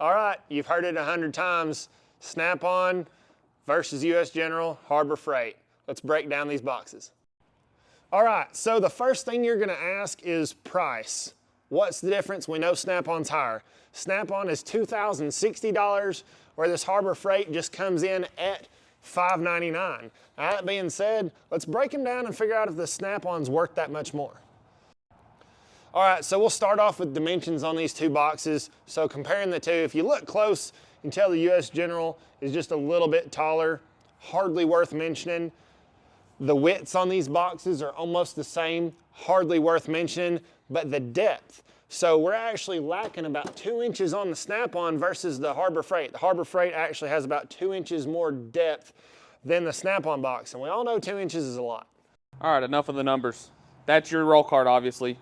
All right, you've heard it 100 times. Snap-on versus U.S. General Harbor Freight. Let's break down these boxes. All right, so the first thing you're gonna ask is price. What's the difference? We know Snap-on's higher. Snap-on is $2,060, where this Harbor Freight just comes in at $599. Now, that being said, let's break them down and figure out if the Snap-on's worth that much more. All right, so we'll start off with dimensions on these two boxes. So comparing the two, if you look close, you can tell the U.S. General is just a little bit taller, hardly worth mentioning. The widths on these boxes are almost the same, hardly worth mentioning, but the depth. So we're actually lacking about 2 inches on the Snap-on versus the Harbor Freight. The Harbor Freight actually has about 2 inches more depth than the Snap-on box, and we all know 2 inches is a lot. All right, enough of the numbers. That's your roll card, obviously.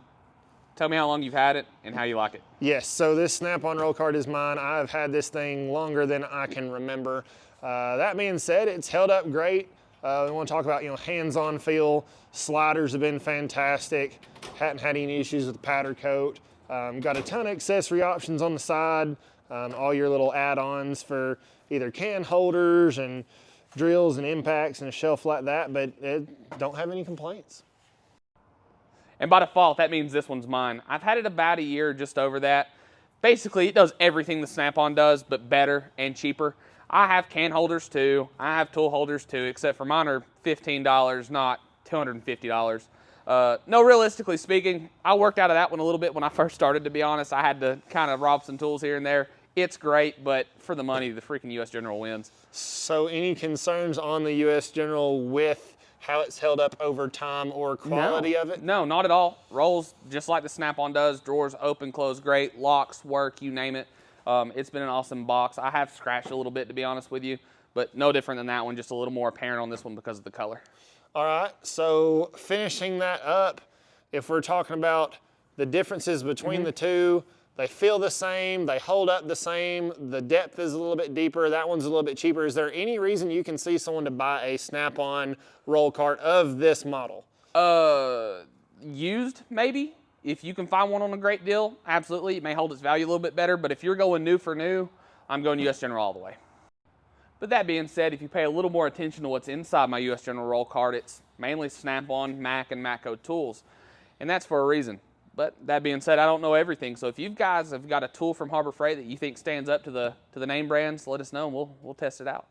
Tell me how long you've had it and how you like it. Yes, so this Snap-on roll card is mine. I've had this thing longer than I can remember. That being said, it's held up great. We want to talk about, hands-on feel. Sliders have been fantastic. Hadn't had any issues with the powder coat. Got a ton of accessory options on the side. All your little add-ons for either can holders and drills and impacts and a shelf like that, but it don't have any complaints. And by default, that means this one's mine. I've had it about a year, just over that. Basically, it does everything the Snap-on does, but better and cheaper. I have can holders too. I have tool holders too, except for mine are $15, not $250. No, realistically speaking, I worked out of that one a little bit when I first started, to be honest. I had to kind of rob some tools here and there. It's great, but for the money, the freaking U.S. General wins. So any concerns on the U.S. General with how it's held up over time or quality of it? No, not at all. Rolls just like the Snap-on does. Drawers open, close great. Locks work, you name it. It's been an awesome box. I have scratched a little bit, to be honest with you, but no different than that one, just a little more apparent on this one because of the color. All right, so finishing that up, if we're talking about the differences between the two, they feel the same, they hold up the same, the depth is a little bit deeper, that one's a little bit cheaper. Is there any reason you can see someone to buy a Snap-on roll cart of this model? Used, maybe. If you can find one on a great deal, absolutely. It may hold its value a little bit better, but if you're going new for new, I'm going U.S. General all the way. But that being said, if you pay a little more attention to what's inside my U.S. General roll cart, it's mainly Snap-on, Mac, and Matco tools. And that's for a reason. But that being said, I don't know everything. So if you guys have got a tool from Harbor Freight that you think stands up to the name brands, let us know and we'll test it out.